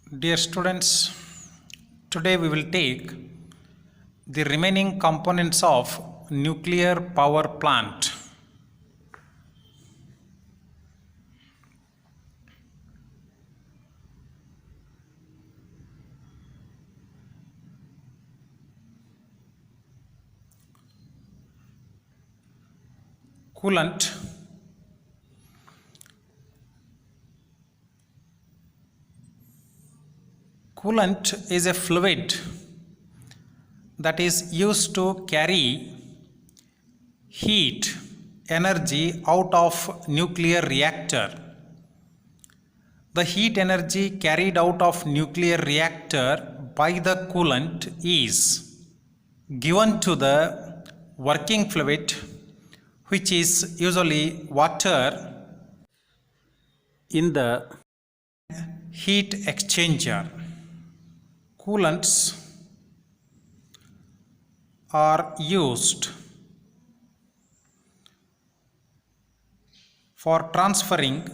Dear students, today we will take the remaining components of nuclear power plant. Coolant. Coolant is a fluid that is used to carry heat energy out of nuclear reactor. The heat energy carried out of nuclear reactor by the coolant is given to the working fluid, which is usually water, in the heat exchanger. Coolants are used for transferring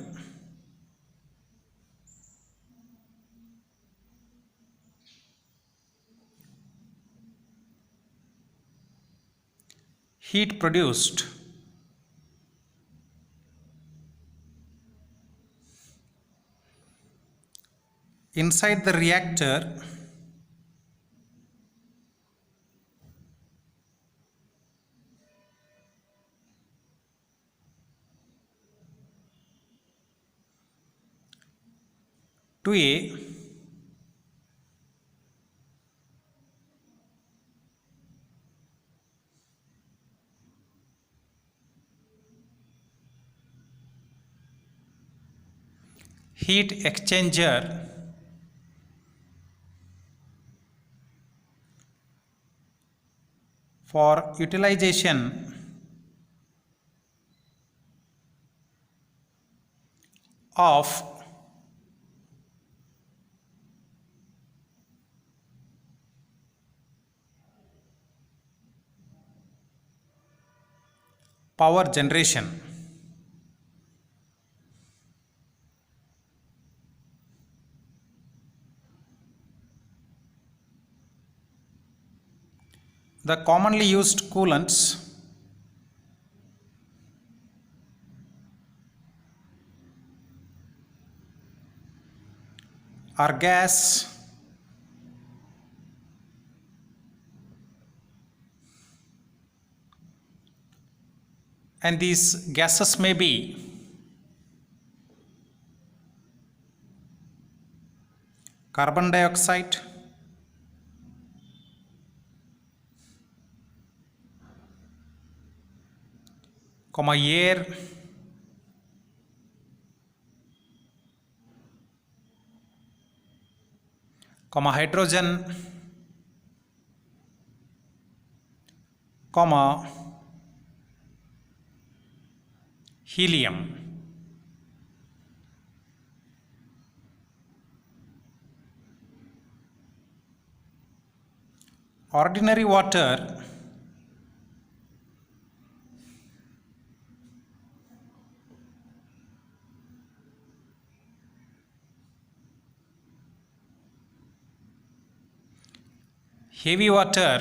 heat produced inside the reactor to a heat exchanger for utilization of power generation. The commonly used coolants are gas, and these gases may be carbon dioxide, air, hydrogen, helium. Ordinary water heavy water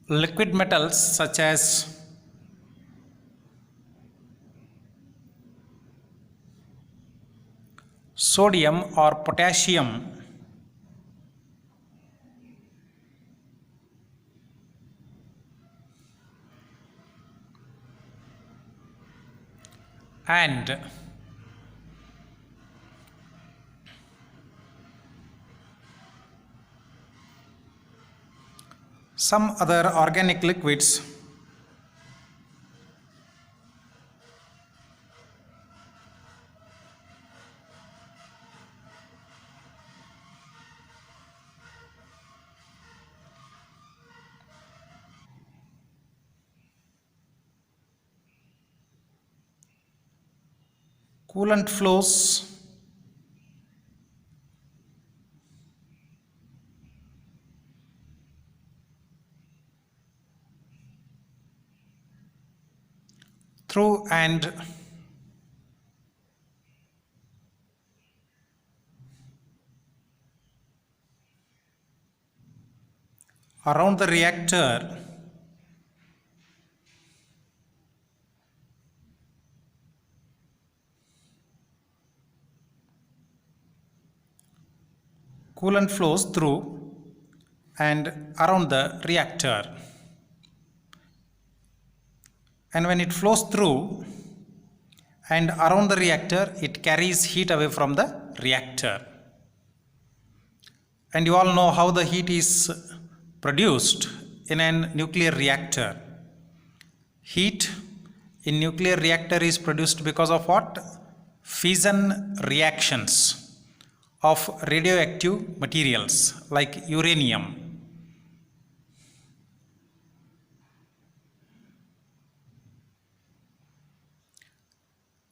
liquid metals such as sodium or potassium and some other organic liquids coolant flows through and around the reactor coolant flows through and around the reactor, and when it flows through and around the reactor, it carries heat away from the reactor. And you all know how the heat is produced in a nuclear reactor. Heat in nuclear reactor is produced because of what? Fission reactions of radioactive materials like uranium.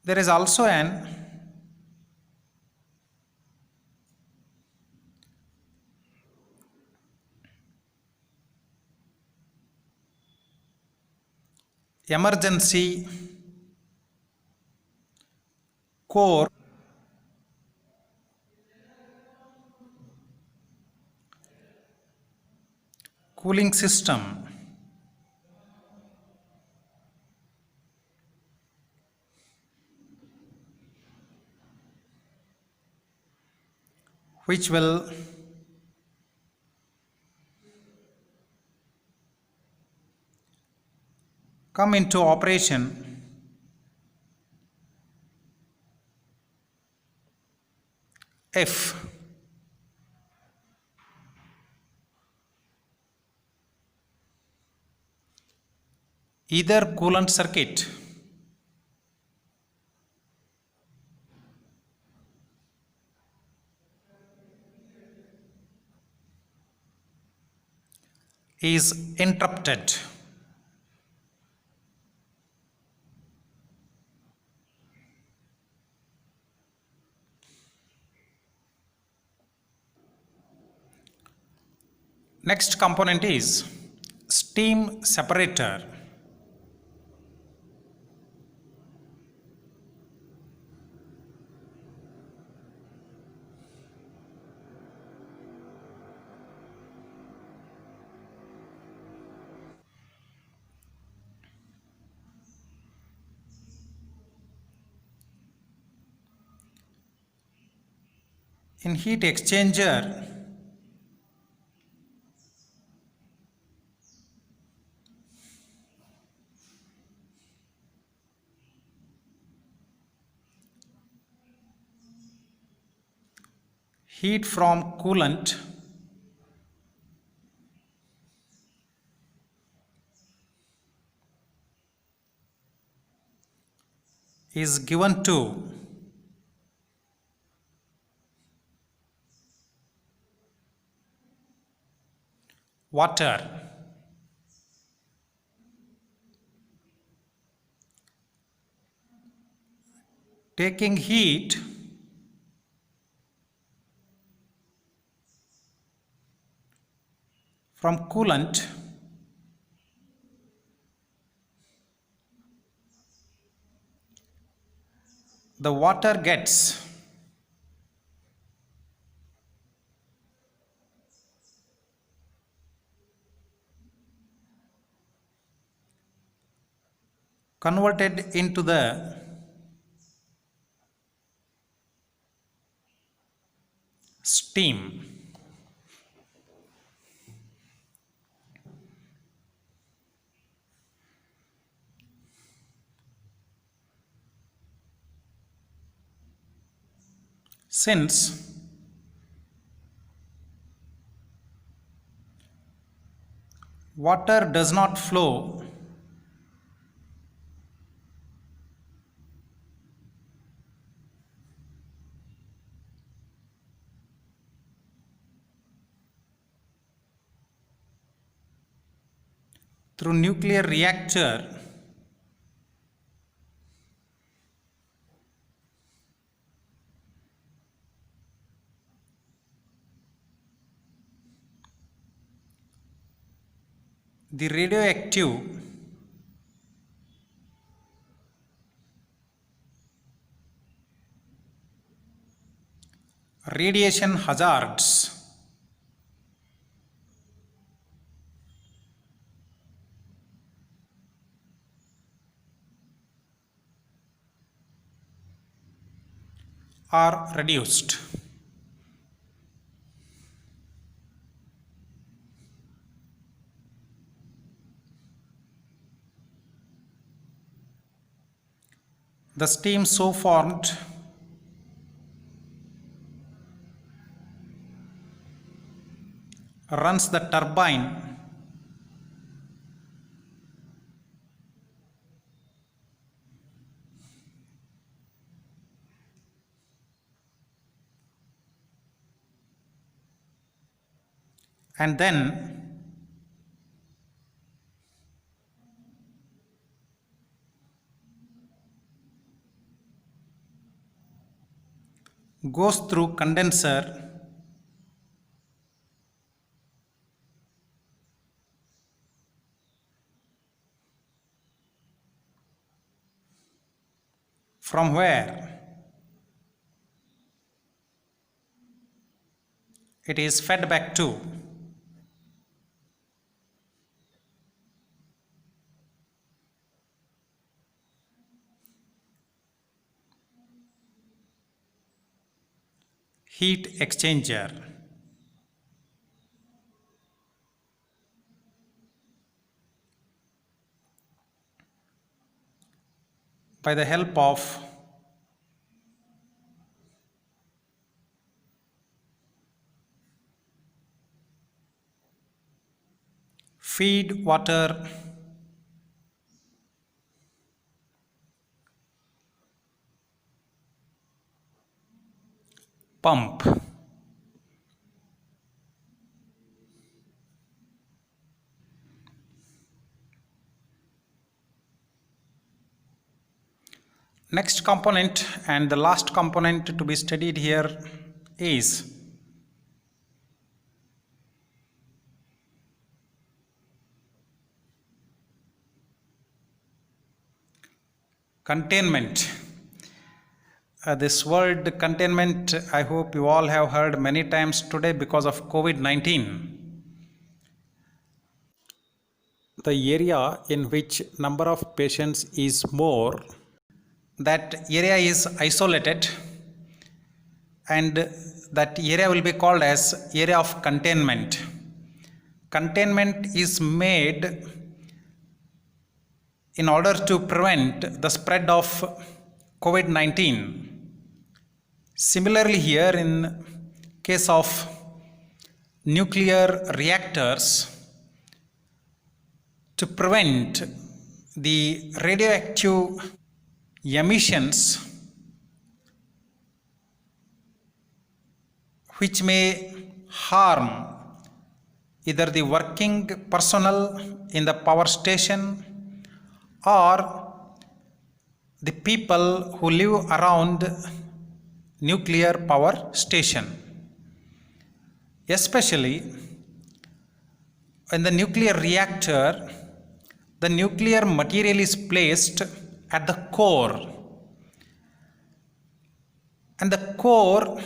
There is also an emergency core cooling system which will come into operation if either coolant circuit is interrupted Next component is steam separator. In heat exchanger, heat from coolant is given to water. Taking heat from coolant the water gets converted into the steam. Since water does not flow through nuclear reactor, the radioactive radiation hazards are reduced. The steam so formed runs the turbine and then goes through condenser from where it is fed back to heat exchanger. By the help of feed water pump. Next component and the last component to be studied here is containment. This word containment, I hope you all have heard many times today because of COVID-19. The area in which number of patients is more, that area is isolated and that area will be called as area of containment. Containment is made in order to prevent the spread of COVID-19. Similarly, here in case of nuclear reactors, to prevent the radioactive emissions which may harm either the working personnel in the power station or the people who live around nuclear power station. Especially in the nuclear reactor, the nuclear material is placed at the core, and the core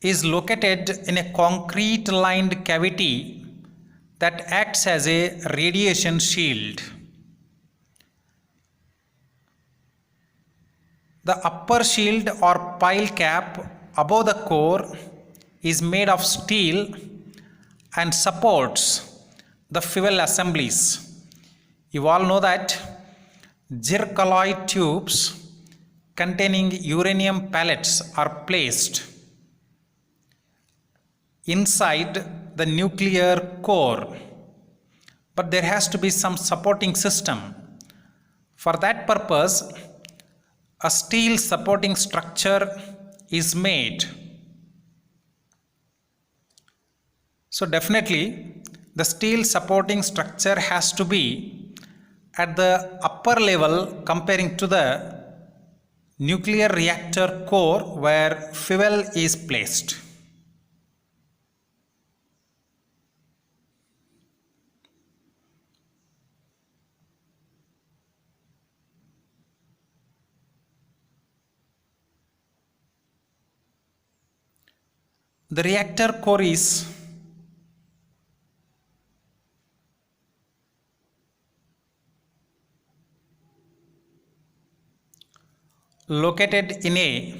is located in a concrete lined cavity that acts as a radiation shield. The upper shield or pile cap above the core is made of steel and supports the fuel assemblies. You all know that zircaloy tubes containing uranium pellets are placed inside the nuclear core, but there has to be some supporting system. For that purpose, a steel supporting structure is made. So definitely the steel supporting structure has to be at the upper level comparing to the nuclear reactor core where fuel is placed. The reactor core is located in a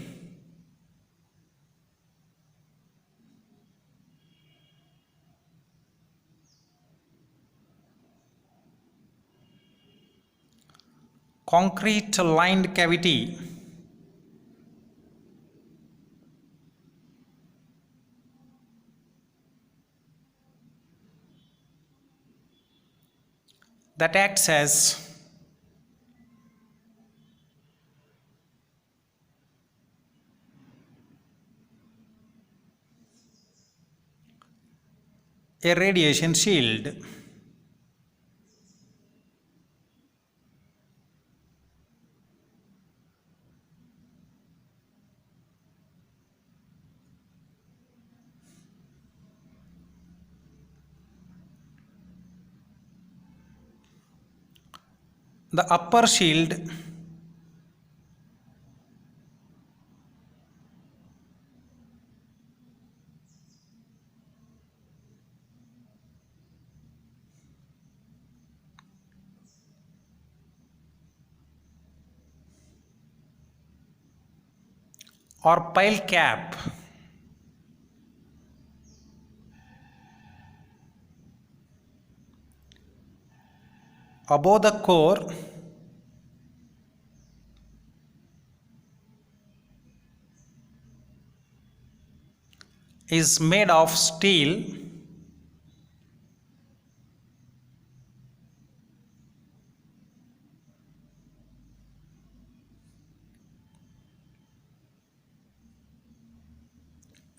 concrete lined cavity that acts as a radiation shield. The upper shield or pile cap above the core is made of steel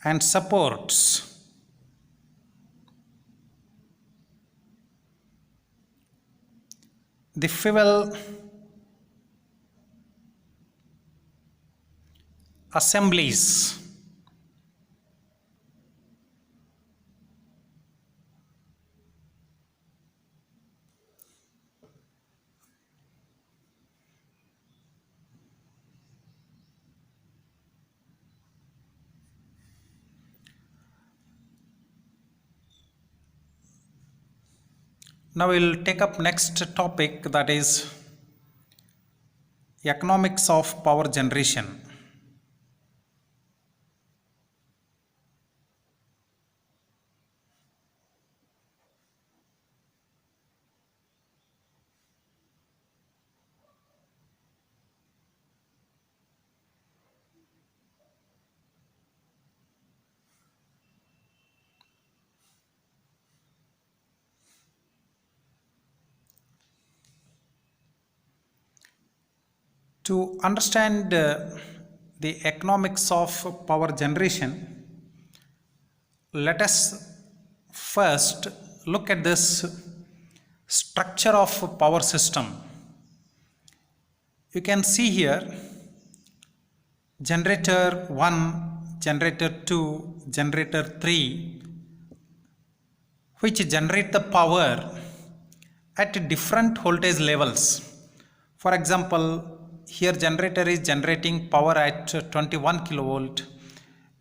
and supports the fuel assemblies Now we will take up next topic, that is economics of power generation. To understand the economics of power generation, let us first look at this structure of power system. You can see here generator 1, generator 2, generator 3, which generate the power at different voltage levels. For example, here generator is generating power at 21 kilovolt,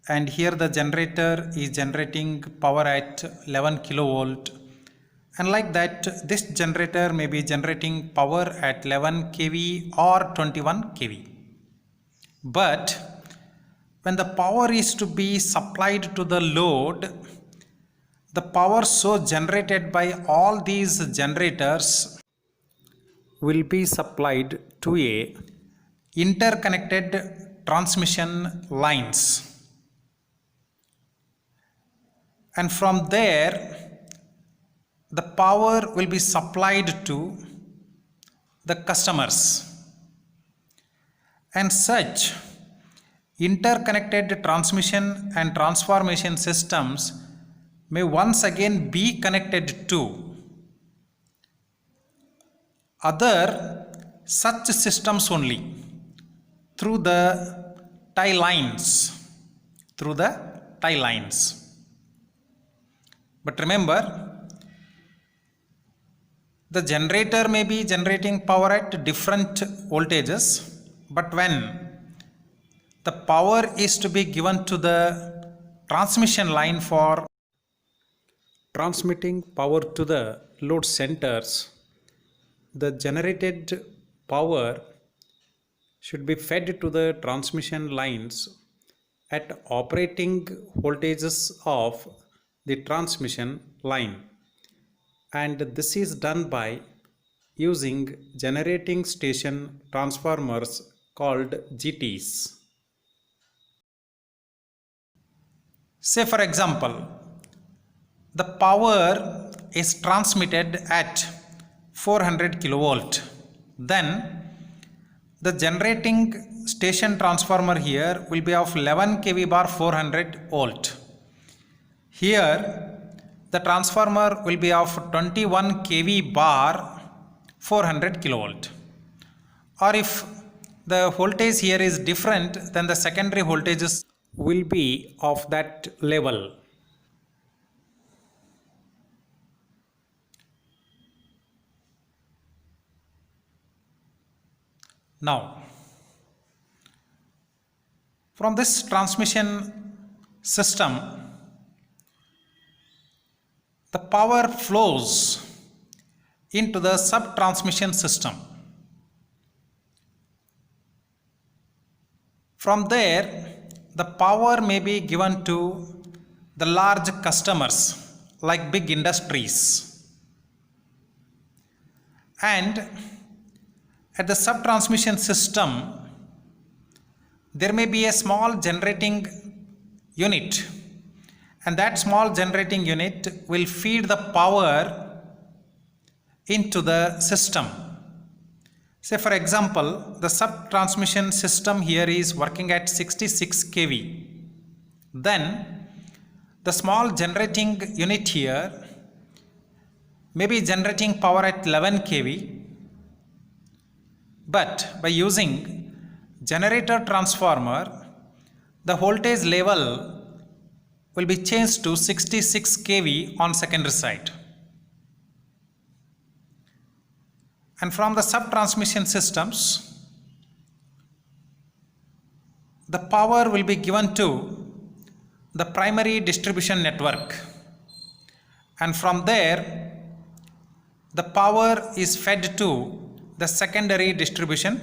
and here the generator is generating power at 11 kilovolt, and like that this generator may be generating power at 11 kV or 21 kV. But when the power is to be supplied to the load, the power so generated by all these generators will be supplied to a interconnected transmission lines, and from there the power will be supplied to the customers, and such interconnected transmission and transformation systems may once again be connected to other such systems only through the tie lines, But remember, the generator may be generating power at different voltages, but when the power is to be given to the transmission line for transmitting power to the load centers, the generated power should be fed to the transmission lines at operating voltages of the transmission line, and this is done by using generating station transformers called GTs. Say for example, the power is transmitted at 400 kilovolt. Then the generating station transformer here will be of 11 kV bar 400 volt. Here the transformer will be of 21 kV bar 400 kilovolt. Or if the voltage here is different, then the secondary voltages will be of that level. Now, from this transmission system, the power flows into the sub-transmission system. From there, the power may be given to the large customers like big industries. And at the sub-transmission system, there may be a small generating unit, and that small generating unit will feed the power into the system. Say for example, the sub-transmission system here is working at 66 kV. Then the small generating unit here may be generating power at 11 kV. But by using generator transformer, the voltage level will be changed to 66 kV on secondary side. And from the sub-transmission systems, the power will be given to the primary distribution network. And from there, the power is fed to the secondary distribution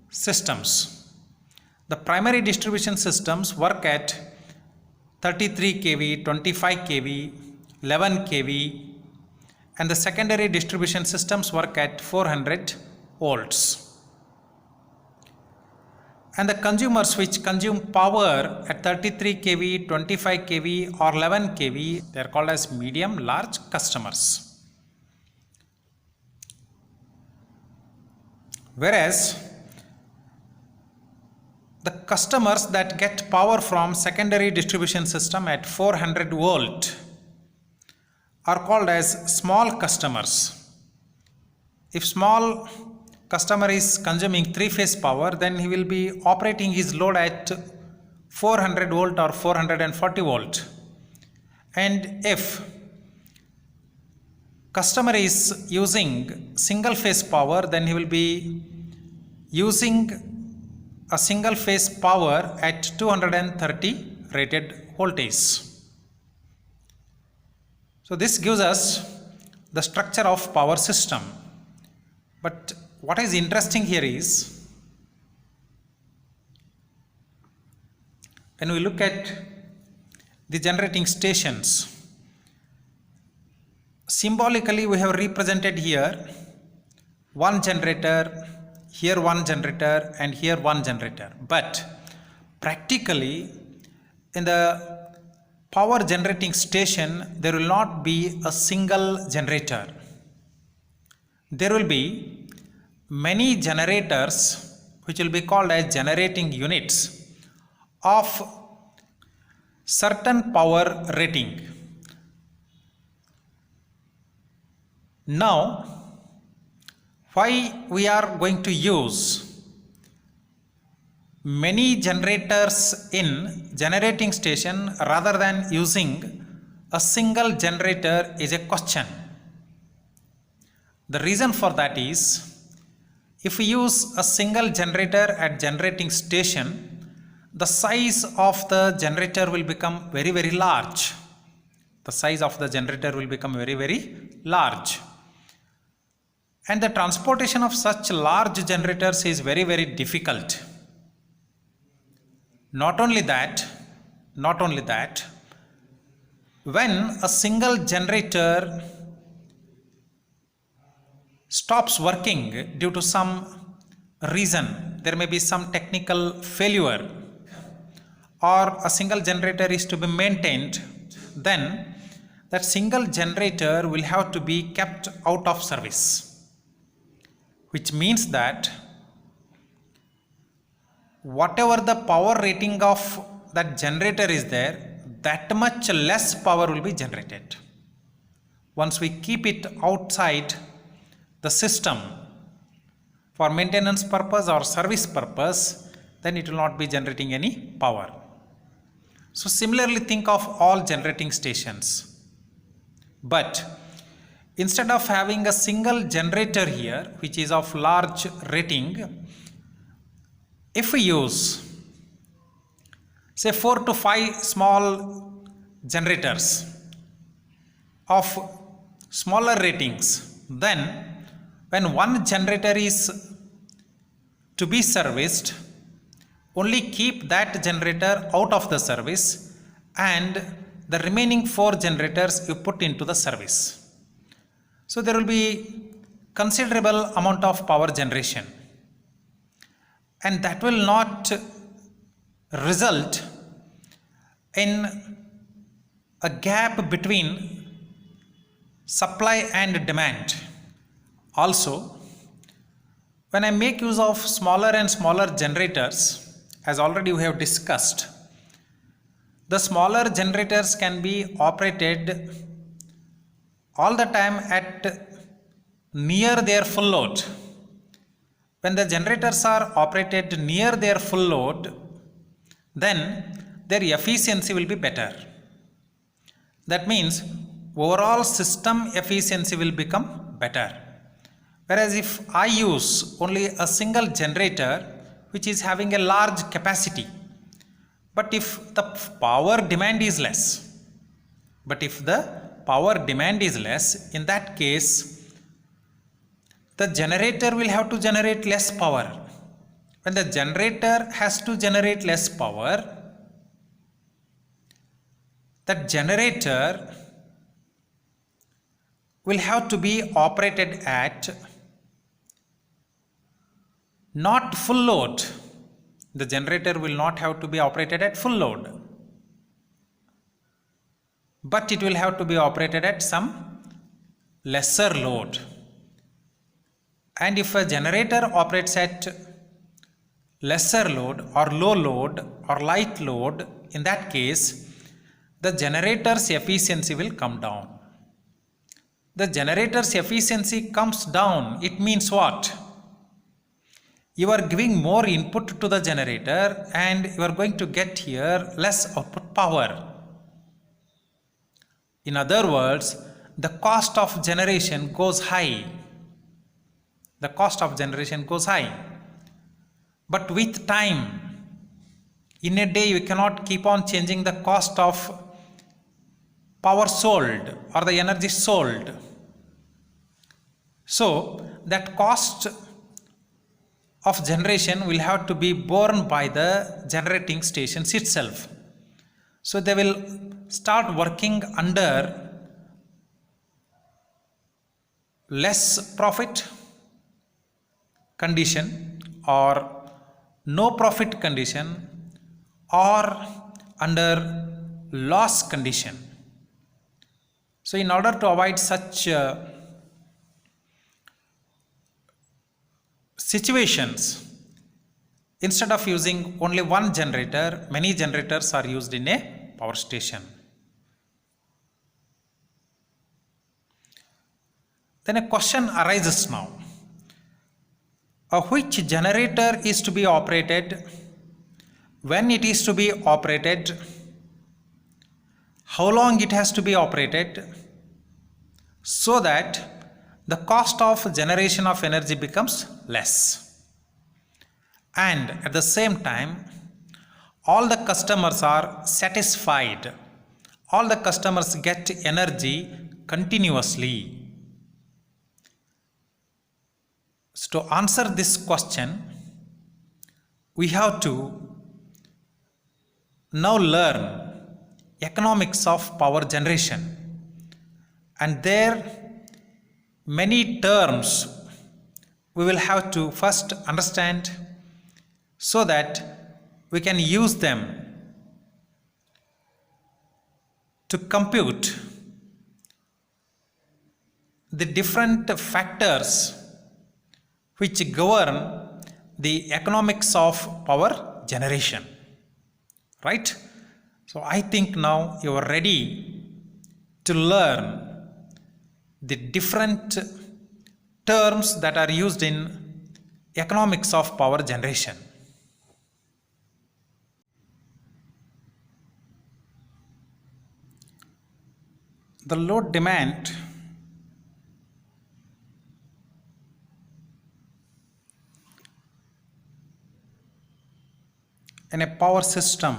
systems. The primary distribution systems work at 33 kV, 25 kV, 11 kV, and the secondary distribution systems work at 400 volts. And the consumers which consume power at 33 kV, 25 kV or 11 kV, they are called as medium large customers. Whereas the customers that get power from secondary distribution system at 400 volt are called as small customers. If small customer is consuming 3-phase power, then he will be operating his load at 400 volt or 440 volt. And if customer is using single phase power, then he will be using a single phase power at 230 rated voltage. So this gives us the structure of power system. But what is interesting here is, when we look at the generating stations, symbolically we have represented here one generator, here one generator, and here one generator. But practically in the power generating station, there will not be a single generator. There will be many generators which will be called as generating units of certain power rating. Now, why we are going to use many generators in generating station rather than using a single generator is a question. The reason for that is, if we use a single generator at generating station, the size of the generator will become very, very large. The size of the generator will become very, very large. And the transportation of such large generators is very, very difficult. Not only that, when a single generator stops working due to some reason, there may be some technical failure, or a single generator is to be maintained, then that single generator will have to be kept out of service, which means that whatever the power rating of that generator is there, that much less power will be generated. Once we keep it outside the system for maintenance purpose or service purpose, then it will not be generating any power. So similarly, think of all generating stations. But instead of having a single generator here, which is of large rating, if we use say 4 to 5 small generators of smaller ratings, then when one generator is to be serviced, only keep that generator out of the service and the remaining 4 generators you put into the service. So there will be considerable amount of power generation, and that will not result in a gap between supply and demand. Also, when I make use of smaller and smaller generators, as already we have discussed, the smaller generators can be operated all the time at near their full load. When the generators are operated near their full load, then their efficiency will be better. That means overall system efficiency will become better. Whereas if I use only a single generator which is having a large capacity, but if the power demand is less, in that case the generator will have to generate less power. When the generator has to generate less power, that generator will have to be operated at not full load. The generator will not have to be operated at full load, but it will have to be operated at some lesser load. And if a generator operates at lesser load or low load or light load, in that case the generator's efficiency will come down. The generator's efficiency comes down, it means what? You are giving more input to the generator and you are going to get here less output power. In other words, the cost of generation goes high. But with time, in a day you cannot keep on changing the cost of power sold or the energy sold. So that cost of generation will have to be borne by the generating stations itself. So they will start working under less profit condition or no profit condition or under loss condition. So in order to avoid such situations, instead of using only one generator, many generators are used in a power station. Then a question arises now. Which generator is to be operated, when it is to be operated, how long it has to be operated, so that the cost of generation of energy becomes less. And at the same time, all the customers are satisfied, all the customers get energy continuously. So to answer this question, we have to now learn economics of power generation, and there many terms we will have to first understand so that we can use them to compute the different factors which govern the economics of power generation, right? So I think now you are ready to learn the different terms that are used in economics of power generation. The load demand in a power system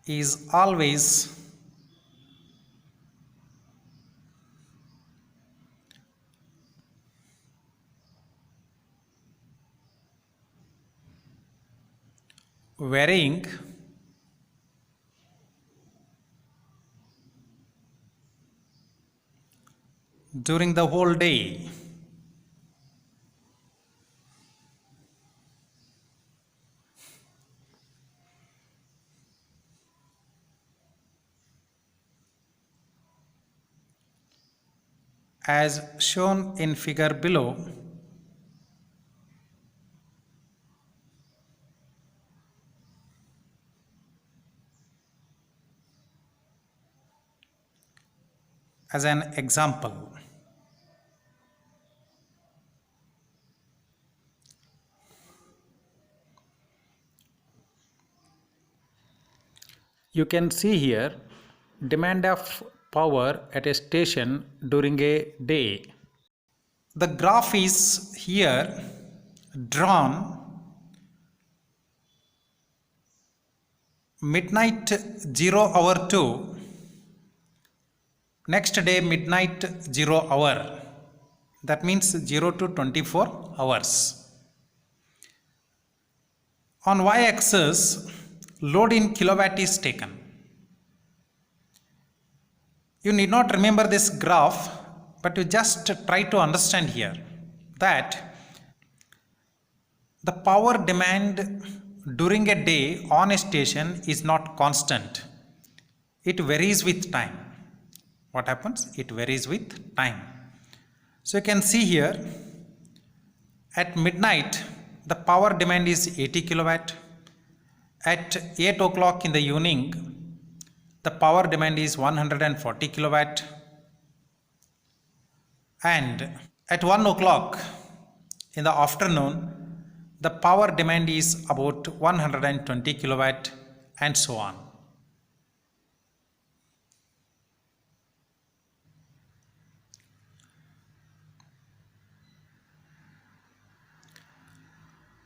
is always varying during the whole day. As shown in figure below, as an example. You can see here demand of power at a station during a day. The graph is here drawn midnight 0 hour to next day midnight 0 hour. That means 0 to 24 hours. On y-axis, load in kilowatt is taken. You need not remember this graph, but you just try to understand here that the power demand during a day on a station is not constant. It varies with time. What happens? It varies with time. So you can see here at midnight the power demand is 80 kilowatt. At 8 o'clock in the evening the power demand is 140 kilowatt, and at 1 o'clock in the afternoon the power demand is about 120 kilowatt, and so on.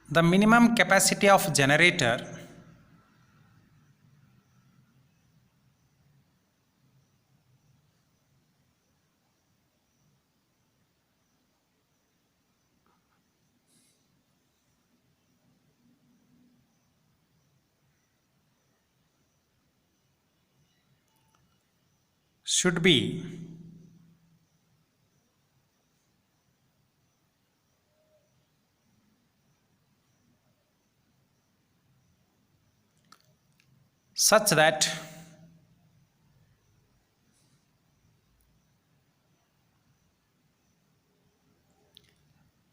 The minimum capacity of generator should be such that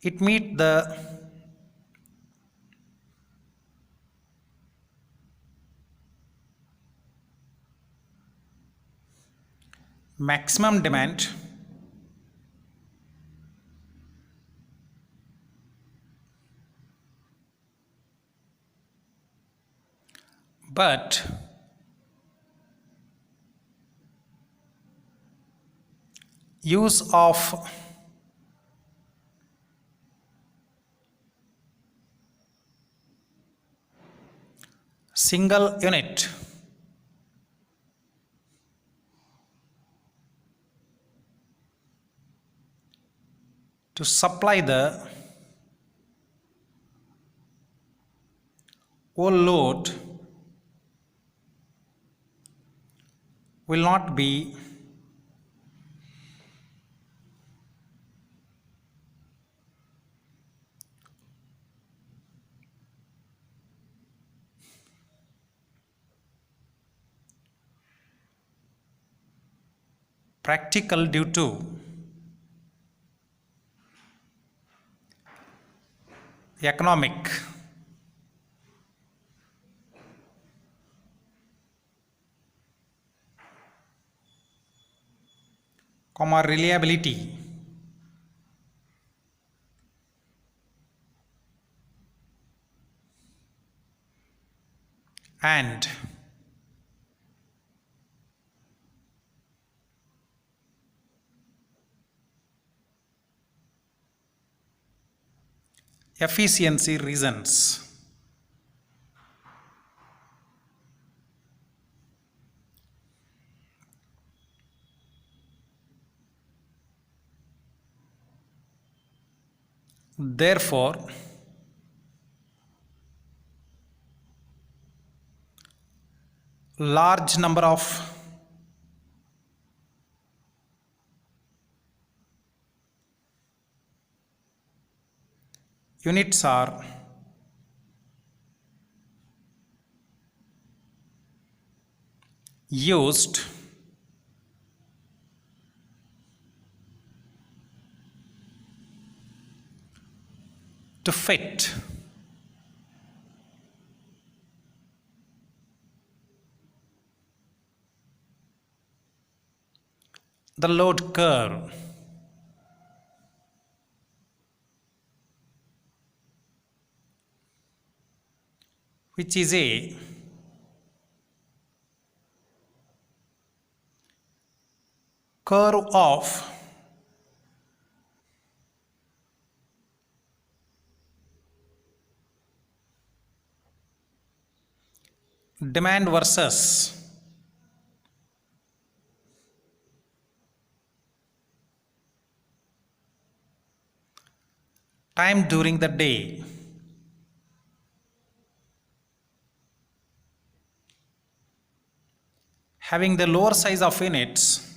it meet the maximum demand but use of single unit to supply the whole load will not be practical due to economic reliability and efficiency reasons. Therefore, large number of units are used to fit the load curve which is a curve of demand versus time during the day. Having the lower size of units,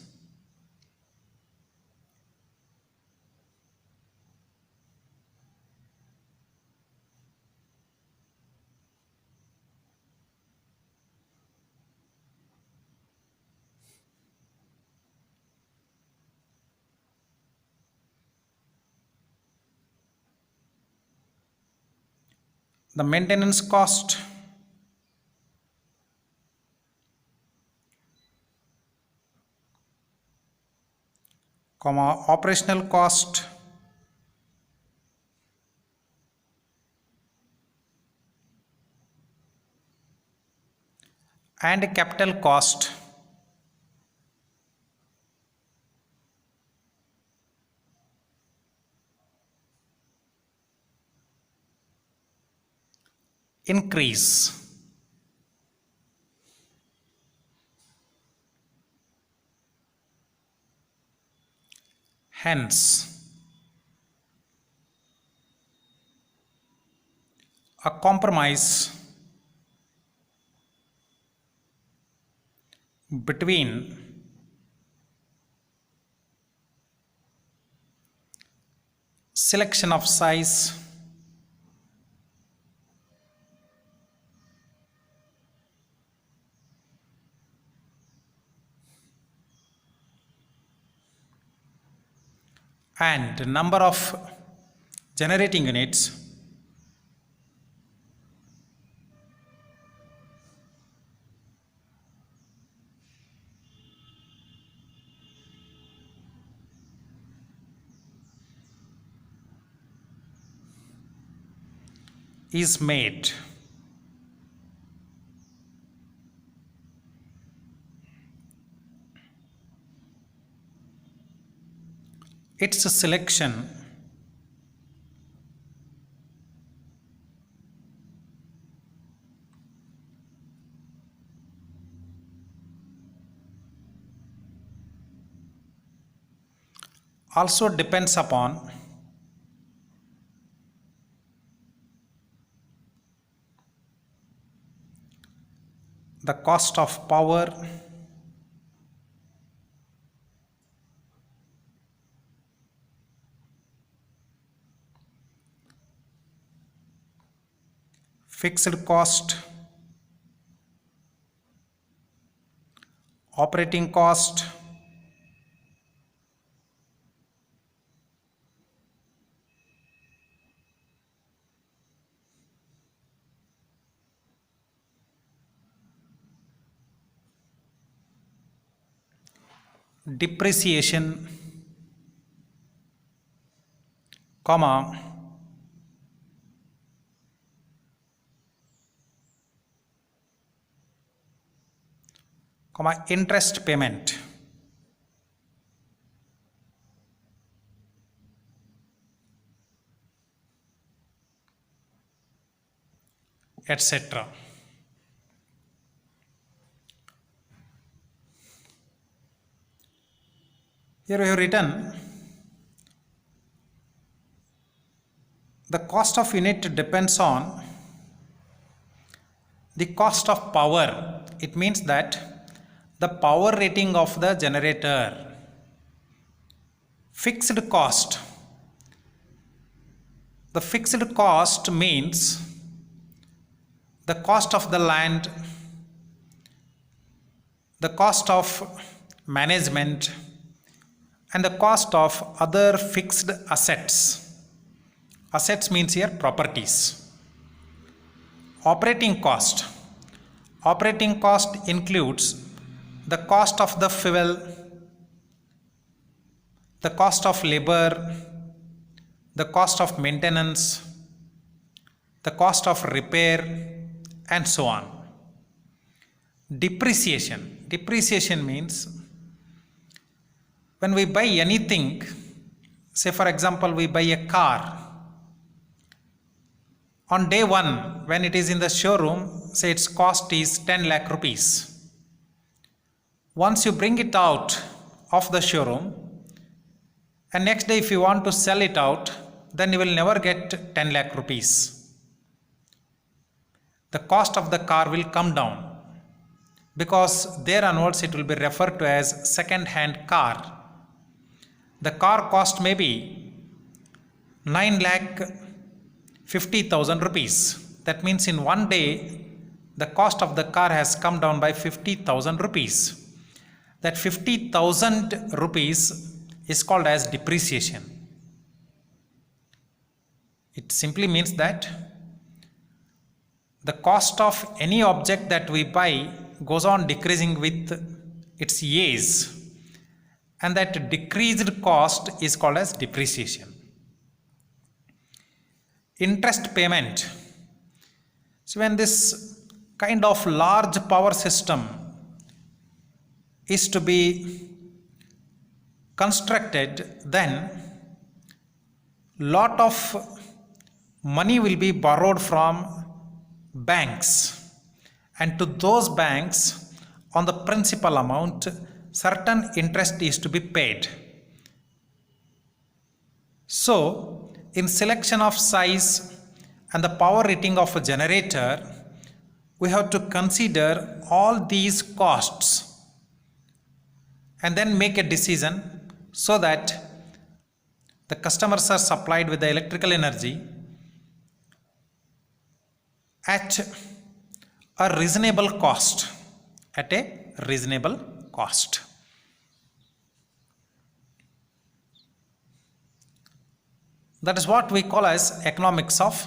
the maintenance cost operational cost and capital cost increase. Hence, a compromise between selection of size and number of generating units is made. its selection also depends upon the cost of power, fixed cost, operating cost, depreciation, comma, interest payment, etc. Here we have written the cost of unit depends on the cost of power. It means that the power rating of the generator. Fixed cost. The fixed cost means the cost of the land, the cost of management, and the cost of other fixed assets. Assets means here properties. Operating cost. Operating cost includes the cost of the fuel, the cost of labor, the cost of maintenance, the cost of repair, and so on. Depreciation. Depreciation means when we buy anything, say for example we buy a car, on day one when it is in the showroom, say its cost is 10 lakh rupees. Once you bring it out of the showroom and next day if you want to sell it out, then you will never get 10 lakh rupees. The cost of the car will come down because there onwards it will be referred to as second hand car. The car cost may be 9 lakh 50,000 rupees. That means in one day the cost of the car has come down by 50,000 rupees. That 50,000 rupees is called as depreciation. It simply means that the cost of any object that we buy goes on decreasing with its age, and that decreased cost is called as depreciation. Interest payment. So when this kind of large power system is to be constructed, then lot of money will be borrowed from banks, and to those banks on the principal amount certain interest is to be paid. So in selection of size and the power rating of a generator, we have to consider all these costs and then make a decision so that the customers are supplied with the electrical energy at a reasonable cost. At a reasonable cost. That is what we call as economics of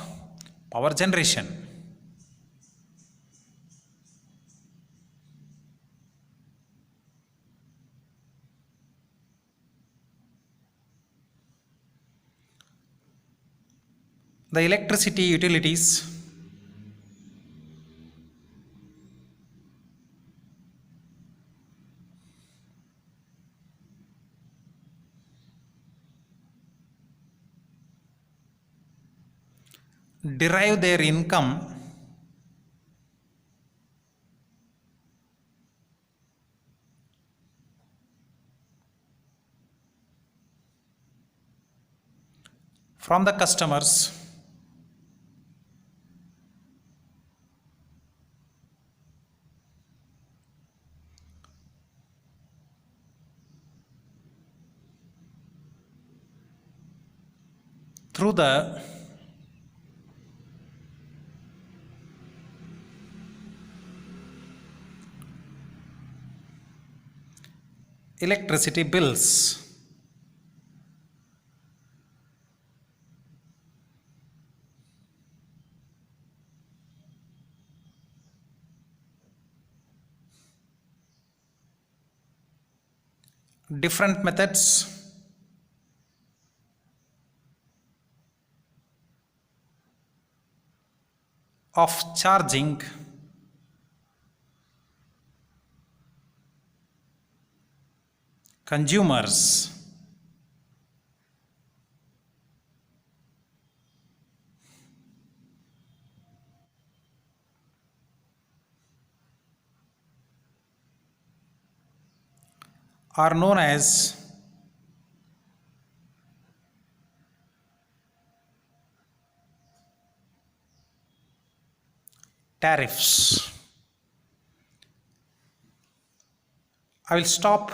power generation. The electricity utilities derive their income from the customers through the electricity bills. Different methods of charging consumers are known as tariffs. I will stop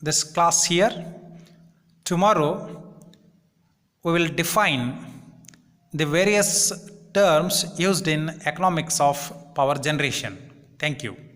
this class here. Tomorrow we will define the various terms used in economics of power generation. Thank you.